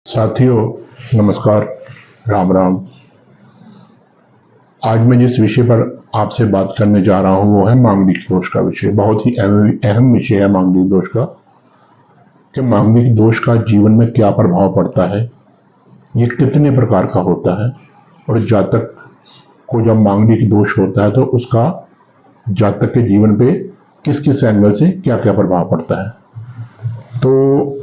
साथियों नमस्कार, राम राम। आज मैं जिस विषय पर आपसे बात करने जा रहा हूं वो है मांगलिक दोष का विषय। बहुत ही अहम विषय है मांगलिक दोष का, कि मांगलिक दोष का जीवन में क्या प्रभाव पड़ता है, ये कितने प्रकार का होता है, और जातक को जब मांगलिक दोष होता है तो उसका जातक के जीवन पे किस किस एंगल से क्या क्या प्रभाव पड़ता है। तो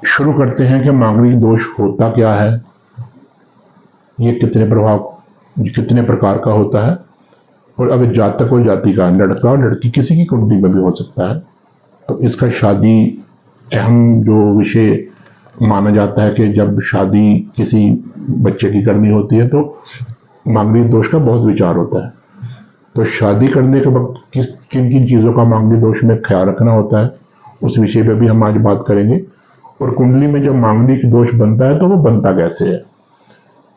शुरू करते हैं कि मांगलिक दोष होता क्या है, ये कितने प्रकार का होता है, और अगर जातक और जाति का, लड़का और लड़की किसी की कुंडली में भी हो सकता है। तो इसका शादी अहम जो विषय माना जाता है कि जब शादी किसी बच्चे की करनी होती है तो मांगलिक दोष का बहुत विचार होता है। तो शादी करने के वक्त किन किन चीज़ों का मांगलिक दोष में ख्याल रखना होता है, उस विषय पर भी हम आज बात करेंगे। और कुंडली में जब मांगलिक दोष बनता है तो वो बनता कैसे है,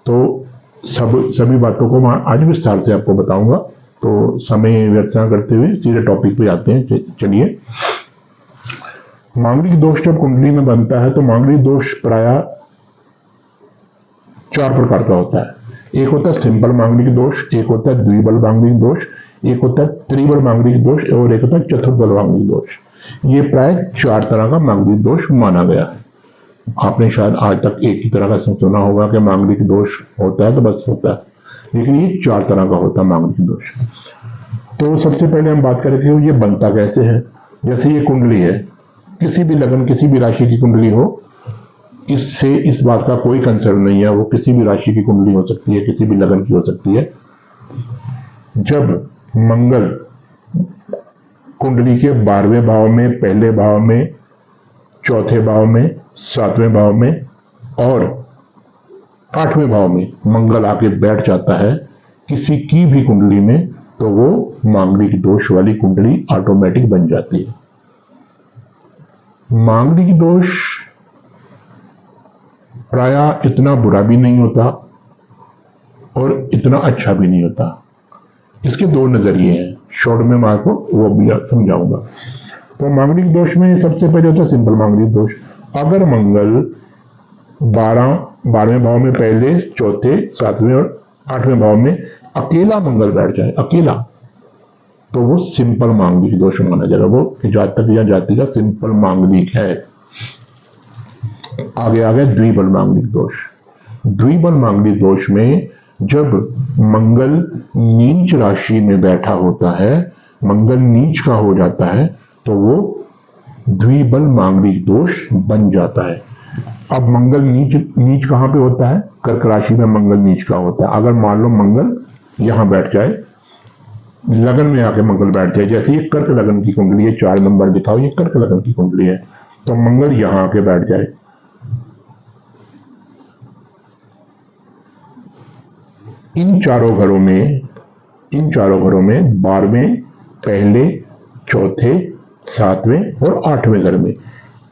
तो सभी बातों को मैं आज विस्तार से आपको बताऊंगा। तो समय व्यर्थ न करते हुए सीधे टॉपिक पे आते हैं। चलिए, मांगलिक दोष जब कुंडली में बनता है तो मांगलिक दोष प्रायः 4 प्रकार का होता है। एक होता है सिंपल मांगलिक दोष, एक होता है द्विबल मांगलिक दोष, एक होता है त्रिबल मांगलिक दोष, और एक होता है चतुर्बल मांगलिक दोष। ये प्राय 4 तरह का मांगलिक दोष माना गया है। आपने शायद आज तक एक ही तरह का सुना होगा कि मांगलिक दोष होता है तो बस होता है, लेकिन ये 4 तरह का होता है मांगलिक दोष। तो सबसे पहले हम बात करें कि ये बनता कैसे है। जैसे ये कुंडली है, किसी भी लगन, किसी भी राशि की कुंडली हो, इससे इस बात का कोई कंसर्न नहीं है। वो किसी भी राशि की कुंडली हो सकती है, किसी भी लगन की हो सकती है। जब मंगल कुंडली के 12वें भाव में, पहले भाव में, चौथे भाव में, 7वें भाव में और 8वें भाव में मंगल आके बैठ जाता है किसी की भी कुंडली में, तो वो मांगलिक दोष वाली कुंडली ऑटोमेटिक बन जाती है। मांगलिक दोष प्रायः इतना बुरा भी नहीं होता और इतना अच्छा भी नहीं होता। इसके 2 नजरिए हैं, शॉर्ट में मैं आपको वो भी समझाऊंगा। तो मांगलिक दोष में सबसे पहले होता है सिंपल मांगलिक दोष। अगर मंगल 12वें भाव में, पहले, चौथे, 7वें और 8वें भाव में अकेला मंगल बैठ जाए, अकेला, तो वो सिंपल मांगलिक दोष माना जाएगा। वो जातक या जाति का सिंपल मांगलिक है। आगे आ गया द्विबल मांगलिक दोष। द्विबल मांगलिक दोष में जब मंगल नीच राशि में बैठा होता है, मंगल नीच का हो जाता है, तो वो द्विबल मांगलिक दोष बन जाता है। अब मंगल नीच कहां पे होता है? कर्क राशि में मंगल नीच का होता है। अगर मान लो मंगल यहां बैठ जाए, लगन में आके मंगल बैठ जाए, जैसे ये कर्क लगन की कुंडली है, 4 नंबर दिखाओ, ये कर्क लगन की कुंडली है, तो मंगल यहां आके बैठ जाए, इन चारों घरों में 12वें, पहले, चौथे, 7वें और 8वें घर में,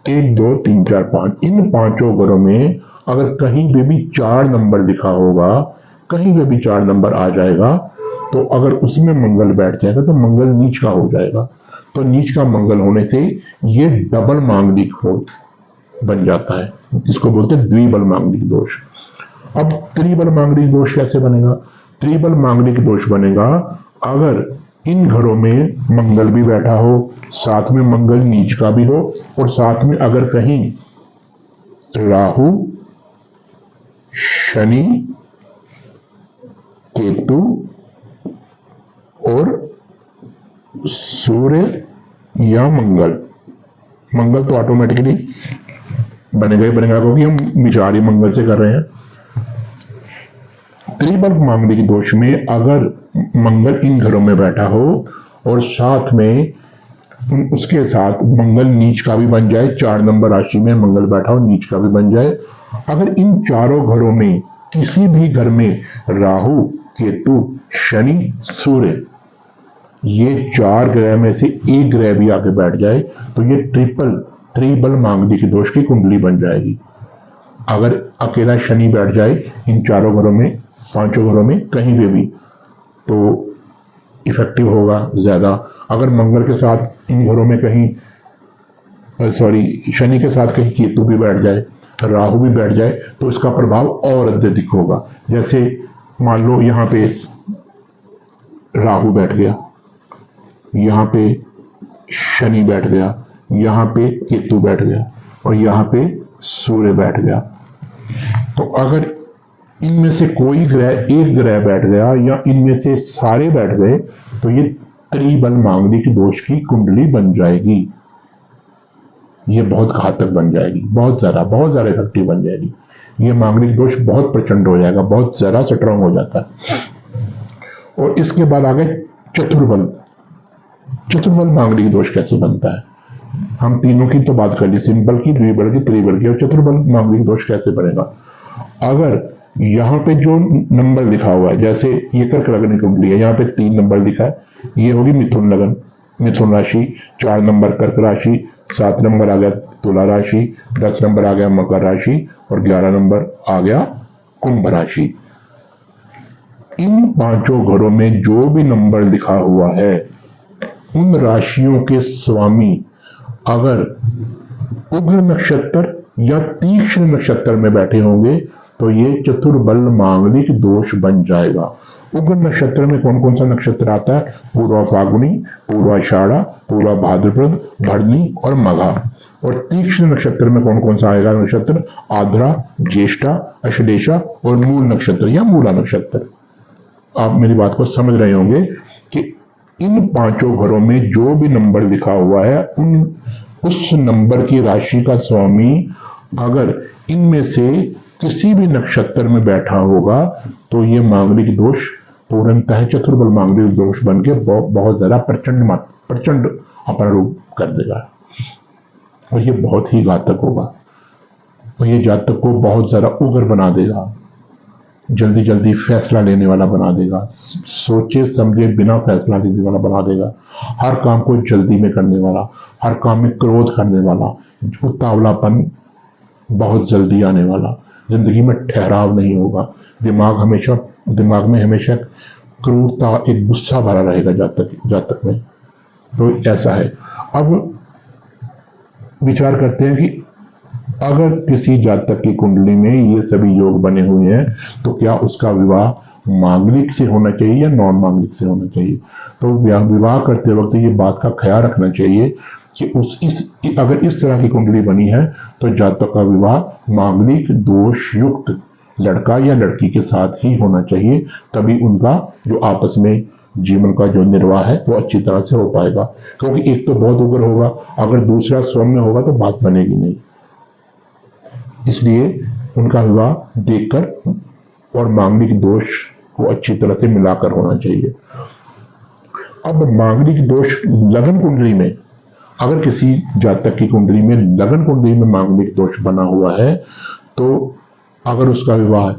1 2 3 4 5, इन 5 घरों में अगर कहीं पे भी 4 नंबर लिखा होगा, कहीं पे भी 4 नंबर आ जाएगा, तो अगर उसमें मंगल बैठ जाएगा तो मंगल नीच का हो जाएगा। तो नीच का मंगल होने से ये डबल मांगलिक बन जाता है, इसको बोलते हैं द्विबल मांगलिक दोष। अब त्रिबल मांगलिक दोष कैसे बनेगा? त्रिबल मांगलिक दोष बनेगा अगर इन घरों में मंगल भी बैठा हो, साथ में मंगल नीच का भी हो, और साथ में अगर कहीं राहु, शनि, केतु और सूर्य या मंगल तो ऑटोमेटिकली बनेगा ही बनेगा, क्योंकि हम विचार ही मंगल से कर रहे हैं। त्रिबल मांगलिक दोष में अगर मंगल इन घरों में बैठा हो और साथ में उसके साथ मंगल नीच का भी बन जाए, 4 नंबर राशि में मंगल बैठा हो, नीच का भी बन जाए, अगर इन चारों घरों में किसी भी घर में राहु, केतु, शनि, सूर्य, ये 4 ग्रह में से एक ग्रह भी आके बैठ जाए, तो ये त्रिबल मांगलिक दोष की कुंडली बन जाएगी। अगर अकेला शनि बैठ जाए इन 4 घरों में, 5 घरों में कहीं पे भी, तो इफेक्टिव होगा ज्यादा। अगर मंगल के साथ इन घरों में कहीं शनि के साथ कहीं केतु भी बैठ जाए, राहु भी बैठ जाए तो इसका प्रभाव और अत्यधिक होगा। जैसे मान लो यहां पे राहु बैठ गया, यहां पे शनि बैठ गया, यहां पे केतु बैठ गया और यहां पे सूर्य बैठ गया। तो अगर इनमें से कोई ग्रह, एक ग्रह बैठ गया या इनमें से सारे बैठ गए तो ये त्रिबल मांगलिक दोष की कुंडली बन जाएगी। ये बहुत घातक बन जाएगी, बहुत ज्यादा इफेक्टिव बन जाएगी। ये मांगलिक दोष बहुत प्रचंड हो जाएगा, बहुत ज्यादा स्ट्रांग हो जाता है। और इसके बाद आ गए चतुर्बल। चतुर्बल मांगलिक दोष कैसे बनता है? हम तीनों की तो बात कर ली, सिंपल की, द्विबल की, त्रिबल की, और चतुर्बल मांगलिक दोष कैसे बनेगा? अगर यहां पे जो नंबर लिखा हुआ है, जैसे ये कर्क लग्न की कुंडली है, यहाँ पे 3 नंबर लिखा है, ये होगी मिथुन लग्न, मिथुन राशि, 4 नंबर कर्क राशि, 7 नंबर आ गया तुला राशि, 10 नंबर आ गया मकर राशि और 11 नंबर आ गया कुंभ राशि। इन 5 घरों में जो भी नंबर लिखा हुआ है, उन राशियों के स्वामी अगर उग्र नक्षत्र या तीक्ष्ण नक्षत्र में बैठे होंगे तो ये चतुर्बल मांगलिक दोष बन जाएगा। उग्र नक्षत्र में कौन कौन सा नक्षत्र आता है? पूर्वा फाल्गुनी, पूर्वाषाढ़ा, पूर्वा भाद्रपद, भरणी और मघा। और तीक्ष्ण नक्षत्र में कौन कौन सा आएगा नक्षत्र? आद्रा, ज्येष्ठा, अश्लेषा और मूल नक्षत्र या मूला नक्षत्र। आप मेरी बात को समझ रहे होंगे कि इन 5 घरों में जो भी नंबर लिखा हुआ है, उस नंबर की राशि का स्वामी अगर इनमें से किसी भी नक्षत्र में बैठा होगा तो ये मांगलिक दोष पूर्णतः चतुर्बल मांगलिक दोष बन के बहुत ज्यादा प्रचंड अपना रूप कर देगा और ये बहुत ही घातक होगा और ये जातक को बहुत ज्यादा उग्र बना देगा, जल्दी जल्दी फैसला लेने वाला बना देगा, सोचे समझे बिना फैसला लेने वाला बना देगा, हर काम को जल्दी में करने वाला, हर काम में क्रोध करने वाला, उतावलापन बहुत जल्दी आने वाला, जिंदगी में ठहराव नहीं होगा, दिमाग में हमेशा क्रूरता, एक गुस्सा भरा रहेगा जातक में। तो ऐसा है। अब विचार करते हैं कि अगर किसी जातक की कुंडली में ये सभी योग बने हुए हैं तो क्या उसका विवाह मांगलिक से होना चाहिए या नॉन मांगलिक से होना चाहिए? तो विवाह करते वक्त ये बात का ख्याल रखना चाहिए कि अगर इस तरह की कुंडली बनी है तो जातक का विवाह मांगलिक दोष युक्त लड़का या लड़की के साथ ही होना चाहिए, तभी उनका जो आपस में जीवन का जो निर्वाह है वो अच्छी तरह से हो पाएगा। क्योंकि एक तो बहुत उग्र होगा, अगर दूसरा सौम्य होगा तो बात बनेगी नहीं। इसलिए उनका विवाह देखकर और मांगलिक दोष को अच्छी तरह से मिलाकर होना चाहिए। अब मांगलिक दोष लगन कुंडली में, अगर किसी जातक की कुंडली में लगन कुंडली में मांगलिक दोष बना हुआ है तो अगर उसका विवाह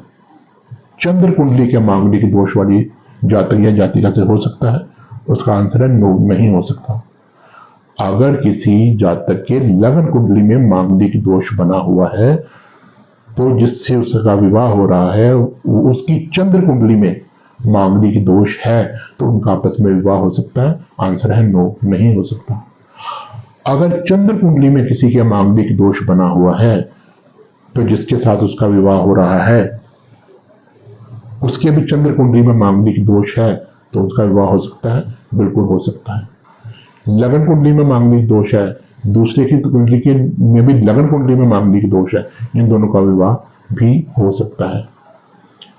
चंद्र कुंडली के मांगलिक दोष वाली जातक या जातिका से हो सकता है? उसका आंसर है नो, नहीं हो सकता। अगर किसी जातक के लगन कुंडली में मांगलिक दोष बना हुआ है तो जिससे उसका विवाह हो रहा है उसकी चंद्र कुंडली में मांगलिक दोष है तो उनका आपस में विवाह हो सकता है? आंसर है नो, नहीं हो सकता। अगर चंद्र कुंडली में किसी के मांगलिक दोष बना हुआ है तो जिसके साथ उसका विवाह हो रहा है उसके भी चंद्र कुंडली में मांगलिक दोष है तो उसका विवाह हो सकता है? बिल्कुल हो सकता है। लगन कुंडली में मांगलिक दोष है, दूसरे की कुंडली के में भी लगन कुंडली में मांगलिक दोष है, इन दोनों का विवाह भी हो सकता है।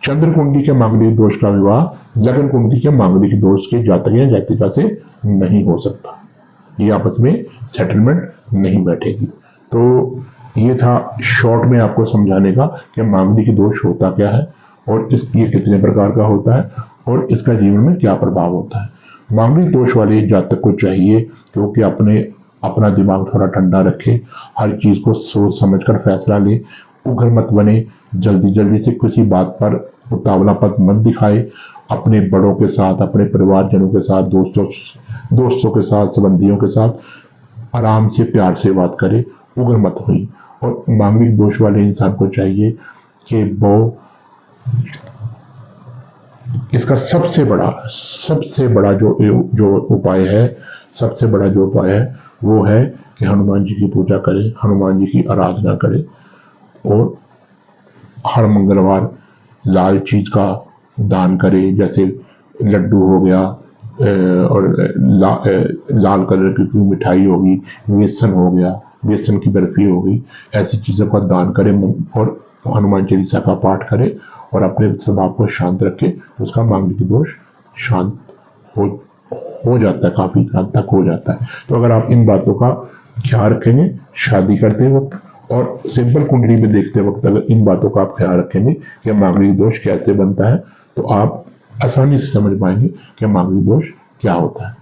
चंद्र कुंडली के मांगलिक दोष का विवाह लगन कुंडली के मांगलिक दोष के जातक या जातिका से नहीं हो सकता, ये आपस में सेटलमेंट नहीं बैठेगी। तो ये था शॉर्ट में आपको समझाने का कि मांगलिक दोष होता क्या है और ये कितने प्रकार का होता है और इसका जीवन में क्या प्रभाव होता है। मांगलिक दोष वाले जातक को चाहिए क्योंकि अपना दिमाग थोड़ा ठंडा रखे, हर चीज को सोच समझकर फैसला ले, उग्र मत बने, जल्दी से किसी बात पर उतावलापन मत दिखाए, अपने बड़ों के साथ, अपने परिवारजनों के साथ, दोस्तों के साथ, संबंधियों के साथ आराम से प्यार से बात करे, उग्र मत हुई। और मांगलिक दोष वाले इंसान को चाहिए कि वो इसका सबसे बड़ा जो उपाय है वो है कि हनुमान जी की पूजा करे, हनुमान जी की आराधना करे और हर मंगलवार लाल चीज का दान करें, जैसे लड्डू हो गया, और लाल कलर की कोई मिठाई होगी, बेसन हो गया, बेसन की बर्फी होगी, ऐसी चीजों का दान करें और हनुमान चालीसा का पाठ करें और अपने स्वभाव को शांत रखें। उसका मांगलिक दोष शांत हो हो जाता है, काफी हद तक हो जाता है। तो अगर आप इन बातों का ख्याल रखेंगे शादी करते वक्त और सिंपल कुंडली में देखते वक्त, अगर इन बातों का आप ख्याल रखेंगे कि मांगलिक दोष कैसे बनता है, तो आप आसानी से समझ पाएंगे कि मांगलिक दोष क्या होता है।